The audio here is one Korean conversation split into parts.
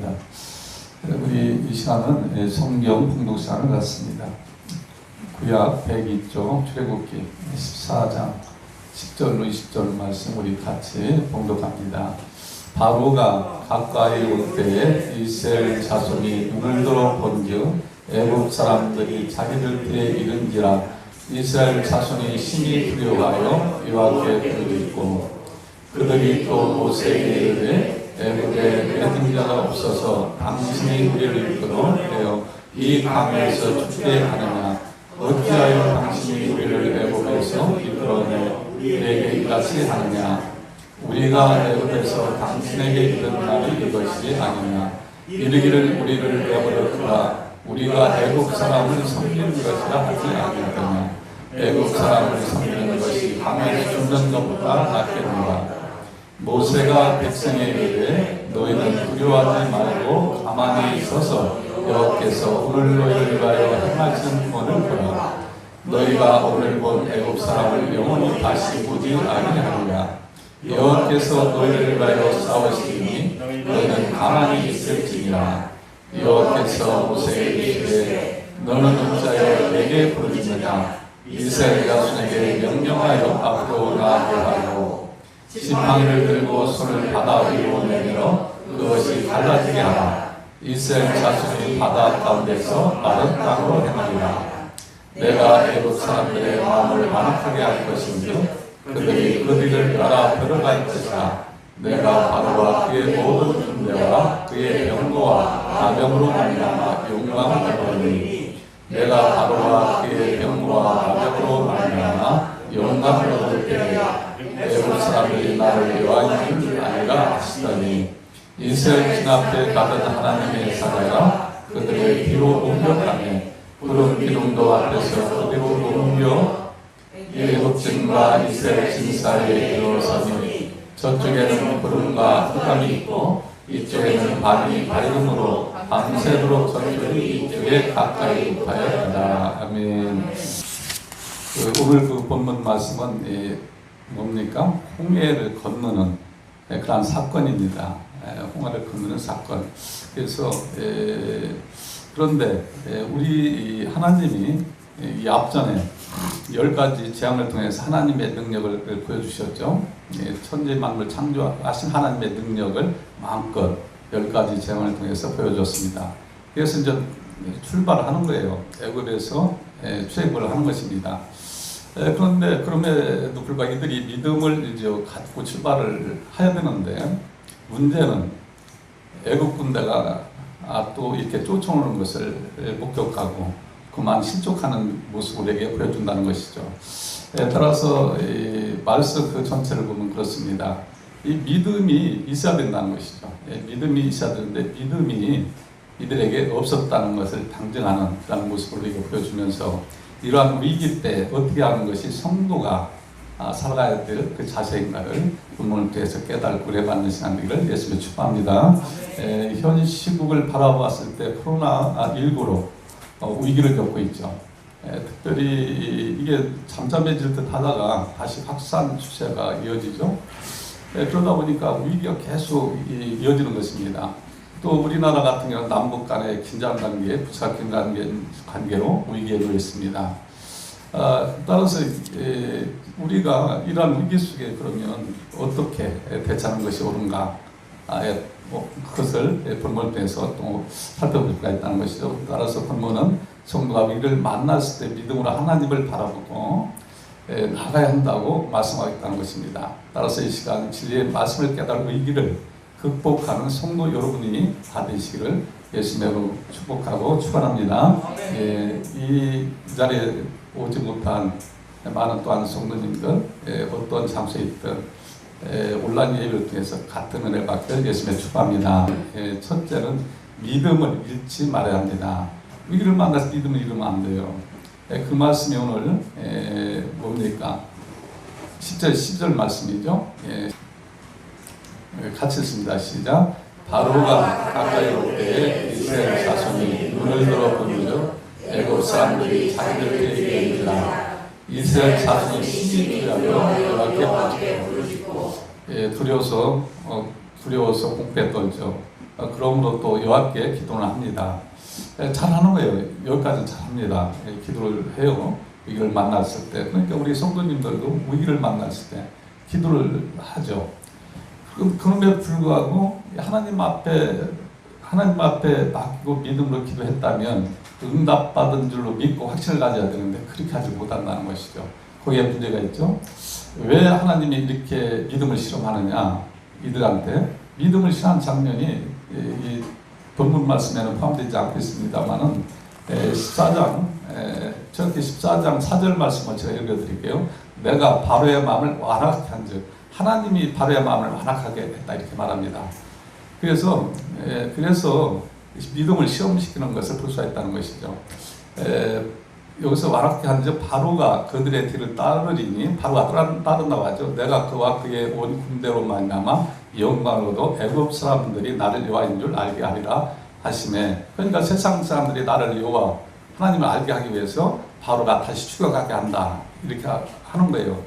감사합니다. 우리 이 시간은 성경 봉독 시간을 갖습니다. 구약 102쪽 출애굽기 14장 10절로 20절 말씀 우리 같이 봉독합니다. 바로가 가까이 올 때에 이스라엘 자손이 눈을 들어 본즉 애굽 사람들이 자기들끼리 이른지라 이스라엘 자손이 심히 두려워하여 여호와께 부르짖고 그들이 또 모세에게 이르되 애굽에 맺은 자가 없어서 당신이 우리를 이끌어 내어 이 강에서 죽게 하느냐 어찌하여 당신이 우리를 애굽에서 이끌어내 우리에게 이같이 하느냐 우리가 애굽에서 당신에게 이른 날이 이것이 아니냐 이르기를 우리를 내버려두라 우리가 애굽 사람을 섬기는 것이라 하지 아니하더냐 애굽 사람을 섬기는 것이 강에서 죽는 것보다 낫겠노라. 모세가 백성에게 이르되 너희는 두려워하지 말고 가만히 있어서 여호와께서 오늘 너희를 위하여 행하신 구원을 보라. 너희가 오늘 본 애굽 사람을 영원히 다시 보지 아니하리라. 여호와께서 너희를 위하여 싸우시니 너희는 가만히 있을지니라. 여호와께서 모세에게 이르되 너는 어찌하여 내게 부르짖느냐 이스라엘 자손에게 명령하여 앞으로 나아가게 하고 지팡이를 들고 손을 바다 위로 내밀어 그것이 갈라지게 하라. 이스라엘 자손이 바다 가운데서 마른 땅으로 행하리라. 내가 애굽 사람들의 마음을 완악하게 할 것인즉 그들이 그들을 따라 들어갈 것이라. 내가 바로와 그의 모든 군대와 그의 병거와 나병으로 말미암아 용감을 얻으리니 내가 바로와 그의 병거와 나병으로 말미암아 용감을 얻을 때에 애굽 사람들이 나를 여호와인 줄 아니라 하시더니 이스라엘 진 앞에 가던 하나님의 사자가 그들을 뒤로 옮겨가며 푸른 기둥도 앞에서 그대로 옮겨 애굽진과 이스라엘 진 사이에 이르러서니 저쪽에는 구름과 흑암이 있고 이쪽에는 밤이 밝음으로 밤새도록 저쪽이 이쪽에 가까이 붙어야 한다. 아멘. 오늘 그 본문 말씀은 뭡니까? 홍해를 건너는 그런 사건입니다. 홍해를 건너는 사건. 그래서 그런데 우리 하나님이 이 앞전에 10가지 재앙을 통해서 하나님의 능력을 보여주셨죠. 천지 만물 창조하신 하나님의 능력을 마음껏 10가지 재앙을 통해서 보여줬습니다. 그래서 이제 출발을 하는 거예요. 애굽에서 출애굽을 하는 것입니다. 그런데 그럼에도 불구하고 이들이 믿음을 이제 갖고 출발을 해야 되는데 문제는 애굽 군대가 또 이렇게 쫓아오는 것을 목격하고 그만 실족하는 모습을 우리에게 보여준다는 것이죠. 따라서 이 말씀 그 전체를 보면 그렇습니다. 이 믿음이 있어야 된다는 것이죠. 믿음이 있어야 되는데 믿음이 이들에게 없었다는 것을 당정하는 그런 모습을 우리에게 보여주면서 이러한 위기 때 어떻게 하는 것이 성도가 살아가야 될 그 자세인가를 본문을 통해서 깨닫고 그래받는 시간 되기를 예수님을 축복합니다. 현 시국을 바라봤을 때 코로나19로 위기를 겪고 있죠. 특별히 이게 잠잠해질 듯 하다가 다시 확산 추세가 이어지죠. 그러다 보니까 위기가 계속 이어지는 것입니다. 또 우리나라 같은 경우는 남북 간의 긴장 관계, 부착된 관계로 위기에 놓여 있습니다. 따라서 우리가 이러한 위기 속에 그러면 어떻게 대처하는 것이 옳은가? 그것을 본문을 통해서 또 살펴볼 수가 있다는 것이죠. 따라서 본문은 성도가 위기를 만났을 때 믿음으로 하나님을 바라보고 나가야 한다고 말씀하겠다는 것입니다. 따라서 이 시간 진리의 말씀을 깨달은 위기를 극복하는 성도 여러분이 다 되시기를 예수님으로 축복하고 축원합니다. 이 자리에 오지 못한 많은 또한 성도님들 어떤 장소에 있든 온라인 예배를 통해서 같은 은혜 받기를 예수님의 축복합니다. 첫째는 믿음을 잃지 말아야 합니다. 위기를 만나서 믿음을 잃으면 안 돼요. 그 말씀이 오늘 뭡니까? 10절 말씀이죠. 같이 읽습니다. 시작. 바로가 가까이 올 때에 이스라엘 자손이 눈을 들어 본즉 애굽 사람들이 자기들에게 이르라. 이스라엘 자손이 심히 두려워 여호와께 부르짖고 두려워서 공패 떨죠. 그러므로 또 여호와께 기도를 합니다. 잘하는 거예요. 여기까지는 잘합니다. 기도를 해요. 위기를 만났을 때. 그러니까 우리 성도님들도 위기를 만났을 때 기도를 하죠. 그럼에도 불구하고 하나님 앞에 맡기고 믿음으로 기도했다면 응답받은 줄로 믿고 확신을 가져야 되는데 그렇게 하지 못한다는 것이죠. 거기에 문제가 있죠. 왜 하나님이 이렇게 믿음을 실험하느냐, 이들한테 믿음을 실한 장면이 이 본문 말씀에는 포함되지 않고 있습니다만은 14장 저렇게 14장 4절 말씀을 제가 읽어드릴게요. 내가 바로의 마음을 완악하게 한즉, 하나님이 바로의 마음을 완악하게 했다 이렇게 말합니다. 그래서 믿음을 시험시키는 것을 볼 수가 있다는 것이죠. 여기서 완악하게 한즉 바로가 그들의 뒤를 따르리니, 바로가 따른다고 하죠. 내가 그와 그의 온 군대로 말미암아 영광으로도 애굽 사람들이 나를 여호와인 줄 알게 하리라 하시매. 그러니까 세상 사람들이 나를 여호와 하나님을 알게 하기 위해서 바로가 다시 추격하게 한다 이렇게 하는 거예요.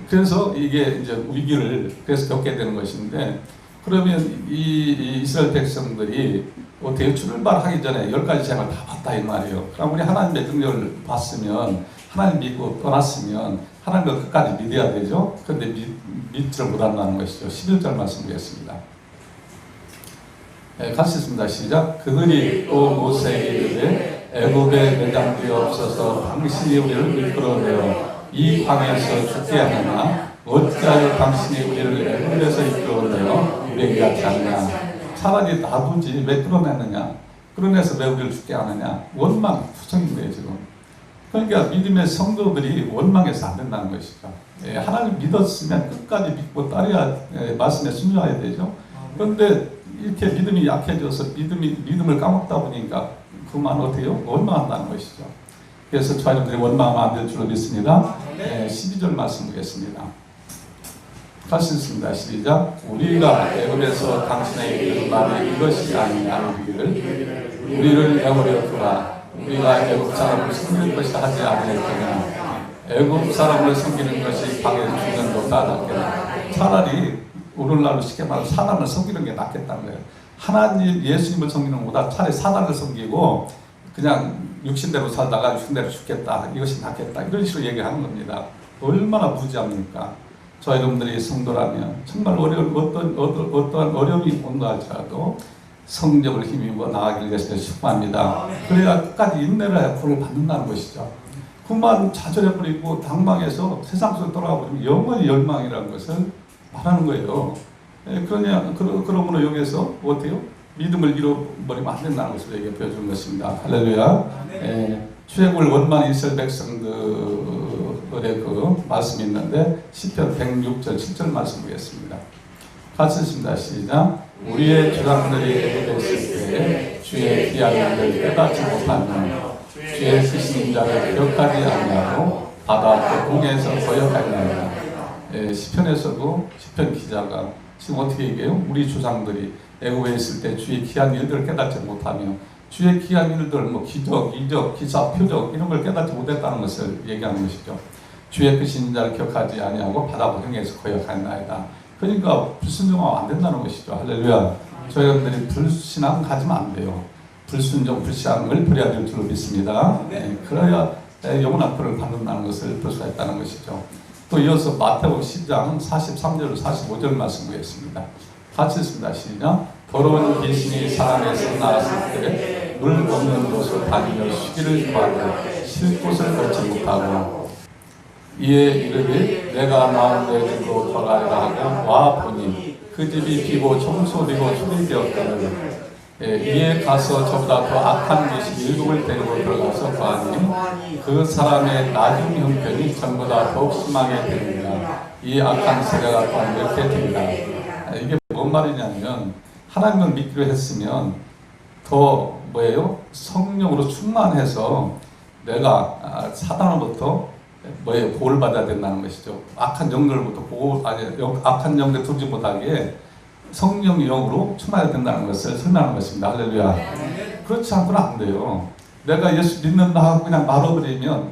그래서 이게 이제 위기를 그래서 겪게 되는 것인데, 그러면 이 이스라엘 백성들이 어떻게 출발하기 전에 10가지 재앙을 다 봤다 이 말이에요. 그럼 우리 하나님의 능력을 봤으면, 하나님 믿고 떠났으면 하나님을 끝까지 믿어야 되죠. 그런데 믿지를 못한다는 것이죠. 11절 말씀 보겠습니다. 같이 읽습니다. 시작. 그들이 또 모세에게 이르되 애굽에 매장되어 당신이 우리를 이끌어내어 이 광야에서 죽게 하느냐, 어찌하여 당신이 우리를 애굽에서 이끌어내어 우리에게 같지 않냐. 차라리 놔두지 왜 끌어내느냐, 끌어내서 왜 우리를 죽게 하느냐. 원망 투성인 거예요 지금. 그러니까 믿음의 성도들이 원망해서 안 된다는 것이죠. 하나님 믿었으면 끝까지 믿고 따라야 말씀에 순종해야 되죠. 그런데 이렇게 믿음이 약해져서 믿음을 까먹다 보니까 그만 어때요? 원망한다는 것이죠. 그래서 저와 여러분들이 원망하면 안 될 줄로 믿습니다. 12절 말씀 보겠습니다. 같이 읽습니다. 시작. 우리가 애굽에서 당신에게 이른 말이 이것이 아니냐, 우리를 애굽에 두라. 우리가 애굽 사람을 섬기는 것이 하지 아니했거냐. 애굽 사람을 섬기는 것이 방에서 죽는 것보다 낫겠다. 차라리 오늘날로 쉽게 말하면 사단을 섬기는 게 낫겠다는 거예요. 하나님 예수님을 섬기는 것보다 차라리 사단을 섬기고 그냥 육신대로 살다가 육신대로 죽겠다, 이것이 낫겠다, 이런 식으로 얘기하는 겁니다. 얼마나 무지합니까? 저 여러분들이 성도라면 정말 어떠한 어려움이 온다 할지라도 성령을 힘입어 나아가길 위해서 축복합니다. 그래야 끝까지 인내를 해야 구원을 받는다는 것이죠. 그만 좌절해버리고 당망해서 세상 속으로 돌아가버리면 영원히 열망이라는 것을 말하는 거예요. 그러므로 여기에서 어때요? 믿음을 잃어버리면 안 된다는 것을 얘기해 보여주는 것입니다. 할렐루야. 출애굽을 원망 이스라엘 백성들의 그 말씀이 있는데 시편 106절 7절 말씀 보겠습니다. 같이 읽습니다. 시작. 우리의 조상들이 애굽에 있을 때 주의 기한 일을 깨닫지 못하며 주의 크신 인자를 기억하지 아니하고 바다 공에서 거역하였나이다. 시편에서도 시편 기자가 지금 어떻게 얘기해요? 우리 조상들이 애굽에 있을 때 주의 기한 일들을 깨닫지 못하며, 주의 기한 일들, 기적, 이적, 기사, 표적 이런 걸 깨닫지 못했다는 것을 얘기하는 것이죠. 주의 크신 인자를 기억하지 아니하고 바다 고행에서 거역하였나이다. 그러니까 불순종하면 안 된다는 것이죠. 할렐루야. 저희 여러분들이 불신앙 가지면 안 돼요. 불순종, 불신앙을 버려야 될 줄로 믿습니다. 그래야 영원한 표를 받는다는 것을 볼 수가 있다는 것이죠. 또 이어서 마태복음 10장 43절 45절 말씀 보겠습니다. 같이 읽습니다. 시작. 더러운 귀신이 사람에서 나왔을 때 물 없는 곳을 다니며 쉬기를 구하고 쉴 곳을 얻지 못하고 이에 이르되 내가 마음내 집으로 돌아가리라 하고 와 보니 그 집이 비고 청소되고 초리되었거늘 이에 가서 저보다 더 악한 귀신 7을 데리고 들어가서 구하니 그 사람의 나중 형편이 전보다 더욱 심하게 됩니다. 이 악한 세대가 또한 이렇게 됩니다. 이게 뭔 말이냐면, 하나님을 믿기로 했으면 더 성령으로 충만해서 내가 사단으로부터 보호를 받아야 된다는 것이죠. 악한 영들로부터 악한 영들 두지 못하게 성령의 영으로 충만해야 된다는 것을 설명하는 것입니다. 할렐루야. 그렇지 않고는 안 돼요. 내가 예수 믿는다 하고 그냥 말아버리면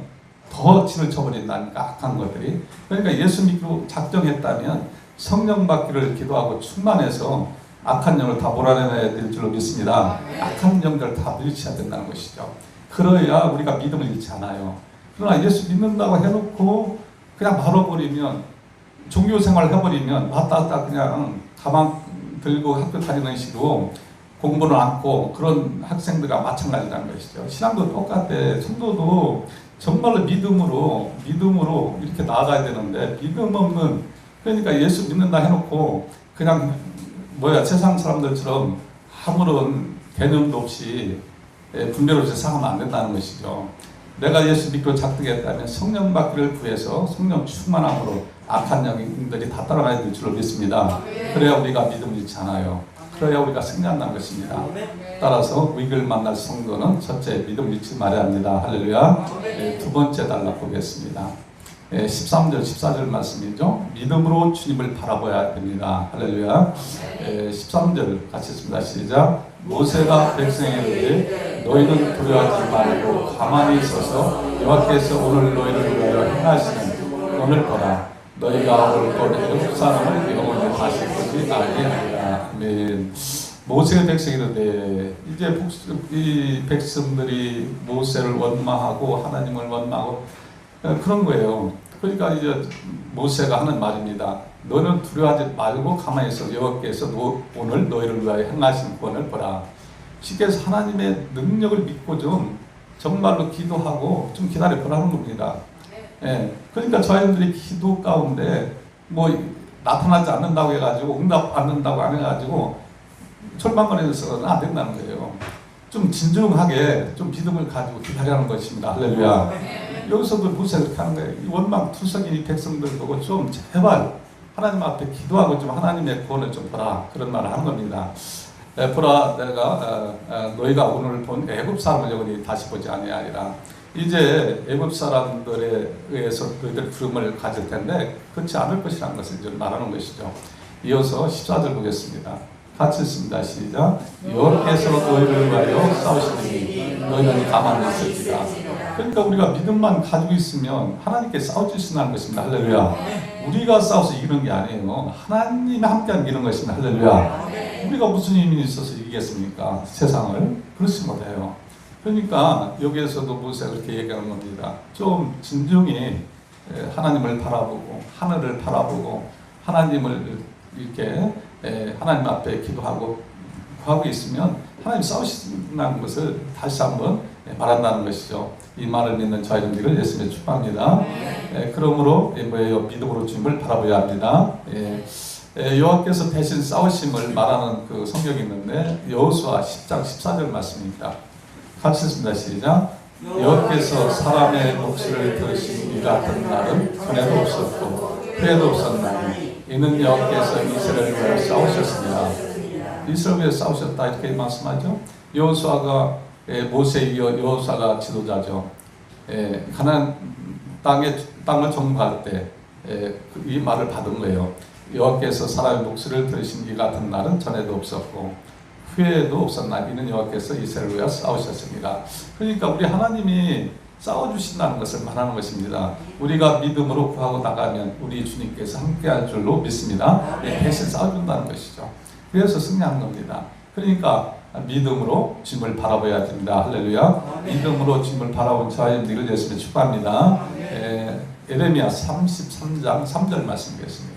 더 진을 쳐버린다니까, 악한 것들이. 그러니까 예수 믿기로 작정했다면 성령 받기를 기도하고 충만해서 악한 영을 다 몰아내야 될 줄로 믿습니다. 악한 영들 다 물리쳐야 된다는 것이죠. 그래야 우리가 믿음을 잃지 않아요. 그러나 예수 믿는다고 해놓고 그냥 말아버리면, 종교 생활 해버리면 왔다 그냥 가방 들고 학교 다니는 식으로 공부는 않고 그런 학생들과 마찬가지라는 것이죠. 신앙도 똑같아. 성도도 정말로 믿음으로 이렇게 나아가야 되는데, 믿음 없는, 그러니까 예수 믿는다 해놓고 그냥 세상 사람들처럼 아무런 개념도 없이 분별 없이 살아가면 안 된다는 것이죠. 내가 예수 믿고 작득했다면 성령 받기를 구해서 성령 충만함으로 악한 영들이 다 따라가야 될 줄로 믿습니다. 그래야 우리가 믿음을 잃지 않아요. 그래야 우리가 승리한다는 것입니다. 따라서 위기를 만날 성도는 첫째, 믿음을 잃지 말아야 합니다. 할렐루야. 두 번째 단락 보겠습니다. 13절, 14절 말씀이죠. 믿음으로 주님을 바라봐야 됩니다. 할렐루야. 13절 같이 읽습니다. 시작. 모세가 백성에게 이르되 너희는 두려워하지 말고 가만히 있어서 여호와께서 오늘 너희를 위하여 행하시는 오늘 보라. 너희가 올 것 애굽 사람을 영원히 다시 보지 아니하리라. 아멘. 모세의 백성이던데 이제 이 백성들이 모세를 원망하고 하나님을 원망하고 그런 거예요. 그러니까 이제 모세가 하는 말입니다. 너는 두려워하지 말고 가만히 있어. 여호와께서 오늘 너희를 위하여 행하신 구원을 보라. 쉽게 해서 하나님의 능력을 믿고 좀 정말로 기도하고 좀 기다려 보라는 겁니다. 예. 그러니까 저희들이 기도 가운데 나타나지 않는다고 해가지고 응답 받는다고 안 해가지고 절망거리면서는 안 된다는 거예요. 좀 진중하게 좀 믿음을 가지고 기다리는 것입니다. 할렐루야. 여기서도 모세가 그렇게 하는 거예요. 원망 투성이 백성들 보고 좀 제발 하나님 앞에 기도하고 좀 하나님의 구원을 좀 보라. 그런 말을 하는 겁니다. 보라, 내가 너희가 오늘 본 애굽 사람을 영원히 다시 보지 아니하리라. 이제 애굽 사람들에 의해서 너희들 부름을 가질 텐데 그렇지 않을 것이라는 것을 이제 말하는 것이죠. 이어서 14절 보겠습니다. 같이 읽습니다. 시작. 여호와께서 너희를 위하여 싸우시니 너희는 가만히 있을지라. 그러니까 우리가 믿음만 가지고 있으면 하나님께 싸워주신다는 것입니다. 할렐루야. 우리가 싸워서 이기는 게 아니에요. 하나님이 함께하는 이기는 것입니다. 할렐루야. 우리가 무슨 힘이 있어서 이기겠습니까? 세상을. 그렇지 못해요. 그러니까 여기에서도 모세가 그렇게 얘기하는 겁니다. 좀 진중히 하나님을 바라보고 하늘을 바라보고 하나님을 이렇게 하나님 앞에 기도하고 구하고 있으면 하나님 싸우신다는 것을 다시 한번 말한다는 것이죠. 이 말을 믿는 저희들을 예수님의 축복합니다. 그러므로 믿음으로 주님을 바라봐야 합니다. 여호와께서 대신 싸우심을 말하는 그 성경이 있는데 여호수아 10장 14절 말씀입니다. 같이 읽습니다. 시작. 여호와께서 사람의 목소리를 들으신 이 같은 날은 전에도 없었고 후에도 없었나니 이는 여호와께서 이스라엘을 위하여 싸우셨습니다. 이스라엘을 위하여 싸우셨다 이렇게 말씀하죠. 여호수아가 모세에 이어 여호수아가 지도자죠. 가나안 땅을 정복할 때 이 말을 받은 거예요. 여호와께서 사람의 목소리를 들으신 이 같은 날은 전에도 없었고 후에도 없었나. 이는 여호와께서 이스라엘을 위하여 싸우셨습니다. 그러니까 우리 하나님이 싸워주신다는 것을 말하는 것입니다. 우리가 믿음으로 구하고 나가면 우리 주님께서 함께할 줄로 믿습니다. 대신 싸워준다는 것이죠. 그래서 승리하는 겁니다. 그러니까 믿음으로 주님을 바라봐야 됩니다. 할렐루야. 믿음으로 주님을 바라본 저희들을 예수님 축복합니다. 에레미야 33장 3절 말씀드리겠습니다.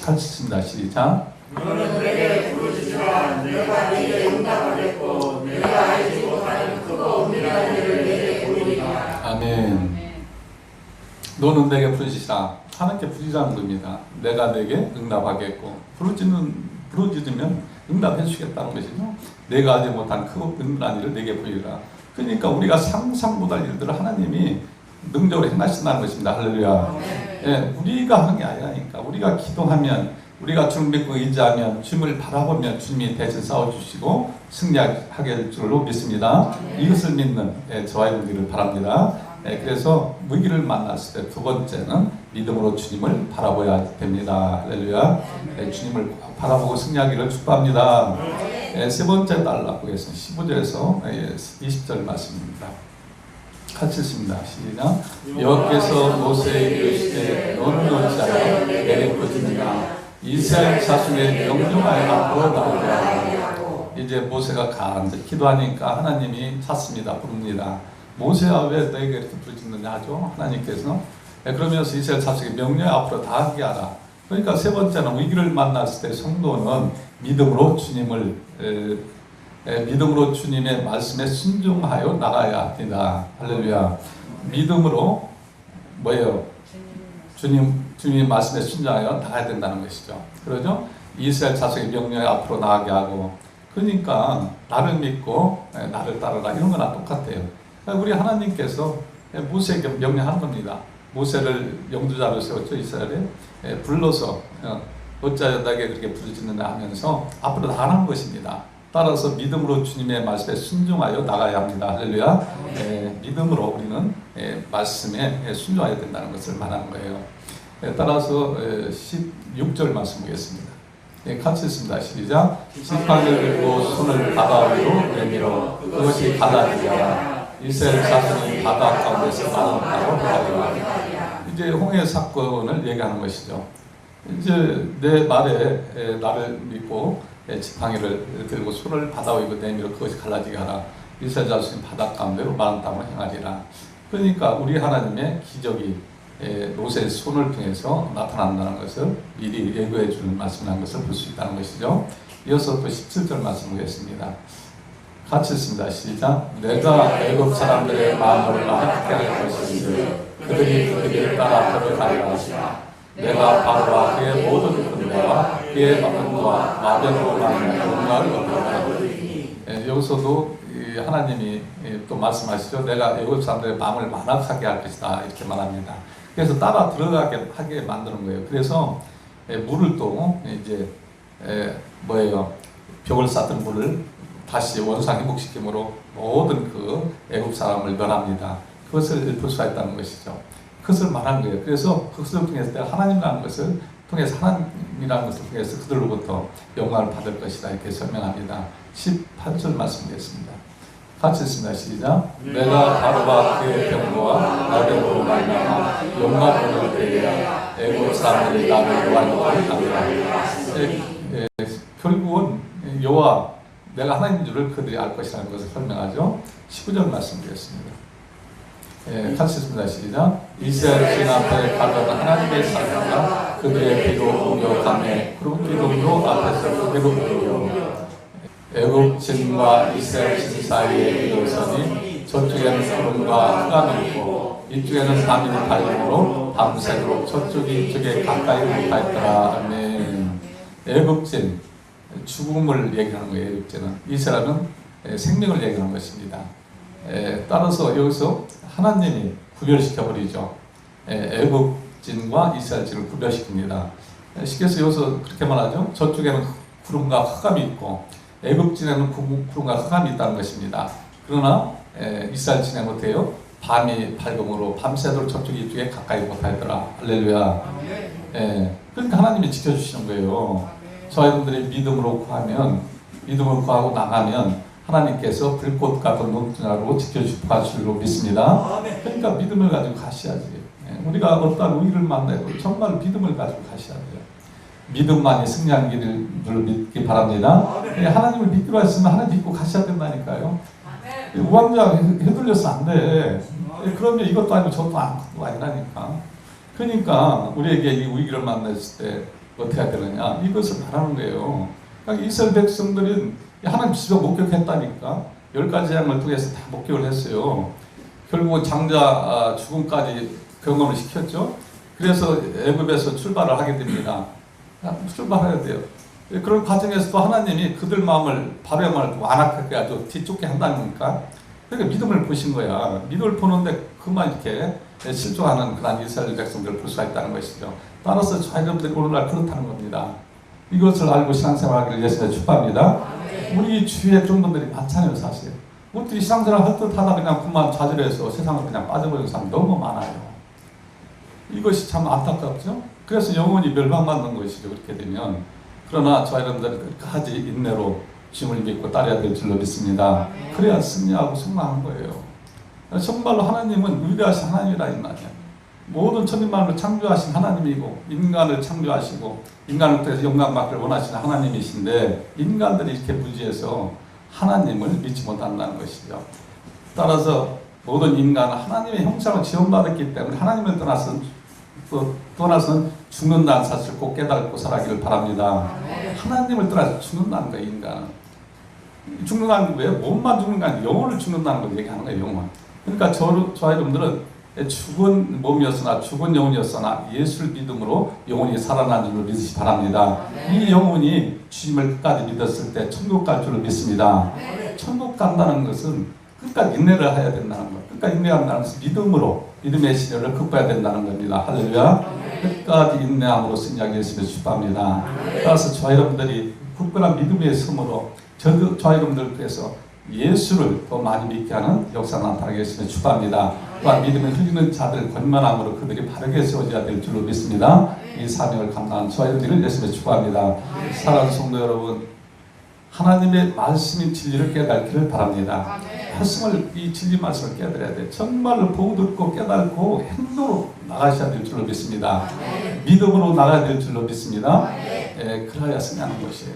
같이 읽습니다. 시작. 너는 내게 부르짖으라. 내가 네게 응답하겠고 내가 알지 못하는 크고 은밀한 일을 네게 보이리라. 아멘. 너는 내게 부르짖으라. 하나님께 부르짖는 겁니다. 내가 내게 응답하겠고 부르짖으면 응답해 주시겠다는 것이죠. 내가 알지 못한 크고 은밀한 일을 내게 보이리라. 그러니까 우리가 상상 못할 일들을 하나님이 능력으로 행하신다는 것입니다. 할렐루야. 우리가 하는 게 아니라니까. 우리가 기도하면, 우리가 주님 믿고 의지하면, 주님을 바라보면 주님이 대신 싸워주시고 승리하게 될 줄로 믿습니다. 이것을 믿는 저와 여러분들을 바랍니다. 그래서 위기를 만났을 때 두 번째는 믿음으로 주님을 바라봐야 됩니다. 할렐루야. 주님을 바라보고 승리하기를 축복합니다. 세 번째 단락 보겠습니다. 15절에서 20절 말씀입니다. 같이 읽습니다. 시작. 여호와께서 모세에게 이르시되 너는 어찌하여 내게 부르짖느냐. 이스라엘 자손의 명령하여 앞으로 나오게 하고. 이제 모세가 간절히 기도하니까 하나님이 찾습니다. 부릅니다. 모세야 왜 너희가 이렇게 부르짖느냐 하죠. 하나님께서. 그러면서 이스라엘 자손의 명령 앞으로 나가게 하라. 그러니까 세 번째는 위기를 만났을 때 성도는 믿음으로 주님의 말씀에 순종하여 나가야 합니다. 할렐루야. 믿음으로 뭐예요? 주님의 말씀에 순종하여 나가야 된다는 것이죠. 그러죠? 이스라엘 자손의 명령에 앞으로 나가게 하고. 그러니까 나를 믿고 나를 따르라 이런 거나 똑같아요. 우리 하나님께서 모세에게 명령하는 겁니다. 모세를 영주자로 세웠죠. 이스라엘에 불러서 어찌하여 나에게 그렇게 부르짖느냐 하면서 앞으로 나가는 것입니다. 따라서 믿음으로 주님의 말씀에 순종하여 나가야 합니다. 할렐루야. 믿음으로 우리는 말씀에 순종해야 된다는 것을 말하는 거예요. 따라서 16절 말씀 보겠습니다. 같이 읽습니다. 시작. 지팡이를 들고 손을 바다 위로 내밀어 그것이 바다이라. 이스라엘 자손이 바다 가운데서 나온다고 하리라. 이제 홍해 사건을 얘기하는 것이죠. 이제 내 말에 나를 믿고 지팡이를 들고 손을 바다 위로 내밀어 그것이 갈라지게 하라. 이스라엘 자손이 바다 가운데로 마른 땅을 행하리라. 그러니까 우리 하나님의 기적이 모세의 손을 통해서 나타난다는 것을 미리 예고해 주는 말씀이라는 것을 볼 수 있다는 것이죠. 이어서 또 17절 말씀 보겠습니다. 같이 읽습니다. 시작. 내가 애굽 사람들의 마음을 하게 할 것인지 그들이 그 길을 따라 걸어가리라. 내가 바로와 그의 모든 군대와 그의 왕과 마병으로 가는 영광을 얻으리라. 여기서도 하나님이 또 말씀하시죠. 내가 애굽 사람들의 마음을 만악하게 할 것이다 이렇게 말합니다. 그래서 따라 들어가게 하게 만드는 거예요. 그래서 물을 또 이제 뭐예요? 벽을 쌓던 물을 다시 원상 회복시킴으로 모든 그 애굽 사람을 멸합니다. 그것을 읊을 수가 있다는 것이죠. 그것을 말한 거예요. 그래서 그것을 통해서 내가 하나님이라는 것을 통해서 하나님이라는 것을 통해서 그들로부터 영광을 받을 것이다 이렇게 설명합니다. 18절 말씀드리겠습니다. 같이 읽습니다. 시작. 내가 바로와 그의 병거와 나병으로 말미암아 영광을 얻을 때에야 애굽 사람들이 나를 요한이라 하리라. 결국은 여호와 내가 하나님인 줄을 그들이 알 것이라는 것을 설명하죠. 19절 말씀드리겠습니다. 같이 읽습니다. 시작. 이스라엘 진 앞에 가던 하나님의 사자가 그들의 비로 공격하며 그리고 기둥도 앞에서 그대로 공격. 애굽 진과 이스라엘 진 사이에 일어서니 저쪽에는 구름과 흑암이 있고 이쪽에는 밤이 밝음으로 밤새도록 저쪽이 이쪽에 가까이 붙어있더라. 아멘. 애굽진 죽음을 얘기하는 거예요. 애굽진은 이스라엘은 생명을 얘기하는 것입니다. 따라서 여기서 하나님이 구별시켜버리죠. 애굽진과 이스라엘진을 구별시킵니다. 쉽게 해서 여기서 그렇게 말하죠. 저쪽에는 구름과 흑암이 있고 애굽진에는 구름과 흑암이 있다는 것입니다. 그러나 이스라엘진에는 어때요? 밤이 밝음으로 밤새도록 저쪽이 이쪽에 가까이 못하더라. 할렐루야. 그러니까 하나님이 지켜주시는 거예요. 저희들이 믿음으로 구하면, 믿음으로 구하고 나가면 하나님께서 불꽃 같은 눈동자로 지켜주실 줄로 믿습니다. 그러니까 믿음을 가지고 가셔야지. 우리가 어떤 위기를 만나도 정말 믿음을 가지고 가셔야 돼요. 믿음만이 승리하는 길을 믿기 바랍니다. 하나님을 믿기로 했으면 하나님 믿고 가셔야 된다니까요. 우왕좌 휘둘려서 안 돼. 그러면 이것도 아니고 저것도 아니라니까. 그러니까 우리에게 이 위기를 만났을 때 어떻게 해야 되느냐 이것을 말하는 거예요. 그러니까 이스라엘 백성들은 하나님 지속 목격했다니까. 10가지 재앙을 통해서 다 목격을 했어요. 결국은 장자 죽음까지 경험을 시켰죠. 그래서 애굽에서 출발을 하게 됩니다. 출발해야 돼요. 그런 과정에서도 하나님이 그들 마음을 바로의 말을 완악하게 아주 뒤쫓게 한다니까. 그러니까 믿음을 보신 거야. 믿음을 보는데 그만 이렇게 실족하는 그런 이스라엘 백성들을 볼 수가 있다는 것이죠. 따라서 저희들이 오늘날 그렇다는 겁니다. 이것을 알고 신앙생활하기를 예수님의 축복합니다. 우리 주위에 그런 분들이 많잖아요, 사실. 어떻게 신앙생활 할 듯 하다 그냥 그만 좌절해서 세상을 그냥 빠져버리는 사람 너무 많아요. 이것이 참 안타깝죠? 그래서 영혼이 멸망받는 것이죠, 그렇게 되면. 그러나 저희들은 끝까지 인내로 주님을 믿고 따라야 될 줄로 믿습니다. 그래야 승리하고 승리하는 거예요. 정말로 하나님은 위대하신 하나님이라 이 말이야. 모든 천지만물을 창조하신 하나님이고 인간을 창조하시고 인간을 통해서 영광받기를 원하시는 하나님이신데 인간들이 이렇게 무지해서 하나님을 믿지 못한다는 것이죠. 따라서 모든 인간은 하나님의 형상을 지원받았기 때문에 하나님을 떠나서는 죽는다는 사실을 꼭 깨닫고 살아가기를 바랍니다. 하나님을 떠나서 죽는다는 거예요. 인간은 죽는다는 게 왜? 몸만 죽는 게 아니라 영혼을 죽는다는 걸 얘기하는 거예요. 영혼. 그러니까 저와 여러분들은 죽은 몸이었으나 죽은 영혼이었으나 예수를 믿음으로 영혼이 살아난 줄로 믿으시 바랍니다. 이 영혼이 주님을 끝까지 믿었을 때 천국 갈 줄을 믿습니다. 천국 간다는 것은 끝까지 인내를 해야 된다는 것. 끝까지 인내한다는 것은 믿음으로 믿음의 시련을 극복해야 된다는 겁니다. 할렐루야. 끝까지 인내함으로 승리하게 했으면 축복합니다. 따라서 저와 여러분들이 굳건한 믿음의 섬으로 저와 여러분들께서 예수를 더 많이 믿게 하는 역사가 나타나게 했으면 축복합니다. 또한 믿음을 흘리는 자들 권면함으로 그들이 바르게 세워져야 될 줄로 믿습니다. 이 사명을 감당하는 저와 여러분들을 예수님의 축복합니다. 사랑하는 성도 여러분, 하나님의 말씀인 진리를 깨닫기를 바랍니다. 말씀을, 이 진리 말씀을 깨달아야 돼. 정말로 보고 듣고 깨닫고 행동으로 나가셔야 될 줄로 믿습니다. 믿음으로 나가야 될 줄로 믿습니다. 그래야 승리하는 것이에요.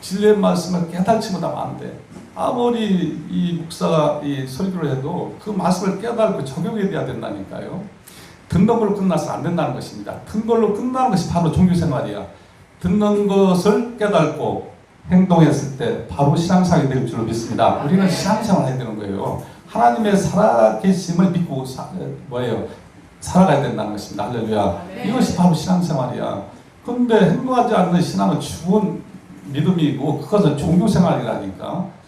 진리의 말씀을 깨닫지 못하면 안 돼. 아무리 이 목사가 이 설교를 해도 그 말씀을 깨닫고 적용해야 된다니까요. 듣는 걸로 끝나서 안 된다는 것입니다. 듣는 걸로 끝나는 것이 바로 종교생활이야. 듣는 것을 깨닫고 행동했을 때 바로 신앙생활이 될 줄로 믿습니다. 우리는 신앙생활을 해야 되는 거예요. 하나님의 살아계심을 믿고 살아가야 된다는 것입니다. 할렐루야. 이것이 바로 신앙생활이야. 그런데 행동하지 않는 신앙은 죽은 믿음이고 그것은 종교생활이라니까.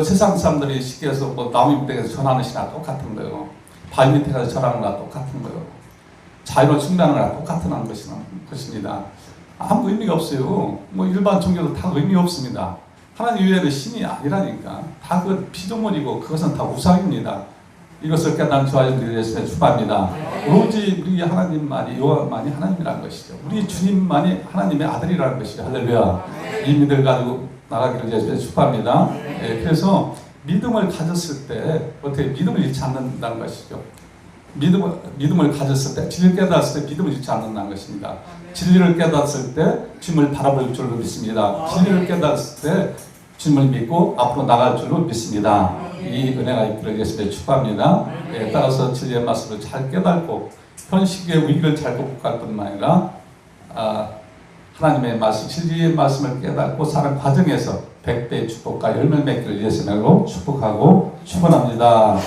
세상 사람들이 쉽게 해서 나무 밑에서 전하는 신앙 똑같은 거예요. 바위 밑에 가서 전하는 거랑 똑같은 거예요. 자유로 숭배하는 거랑 똑같은 것입니다. 아무 의미가 없어요. 일반 종교도 다 의미 없습니다. 하나님 외에는 신이 아니라니까. 다 그 피조물이고 그것은 다 우상입니다. 이것을 깨닫는 저와 여러분들이 예수님의 축복합니다. 오로지 우리 하나님만이 여호와만이 하나님이라는 것이죠. 우리 주님만이 하나님의 아들이라는 것이죠. 할렐루야. 이 믿음을 가지고 나가기를 예수님의 축복합니다. 그래서 믿음을 가졌을 때 어떻게 믿음을 잃지 않는다는 것이죠. 믿음을 가졌을 때, 진리를 깨달았을 때 믿음을 잃지 않는다는 것입니다. 진리를 깨달았을 때 주님을 바라볼 줄로 믿습니다. 진리를 깨달았을 때 주님을 믿고 앞으로 나갈 줄로 믿습니다. 이 은혜가 있기를 예수님의 축복합니다. 따라서 진리의 말씀을 잘 깨닫고 현실의 위기를 잘 극복할 뿐만 아니라 하나님의 말씀, 진리의 말씀을 깨닫고 사는 과정에서 100배의 축복과 열매 맺기를 예수님으로 축복하고 축원합니다.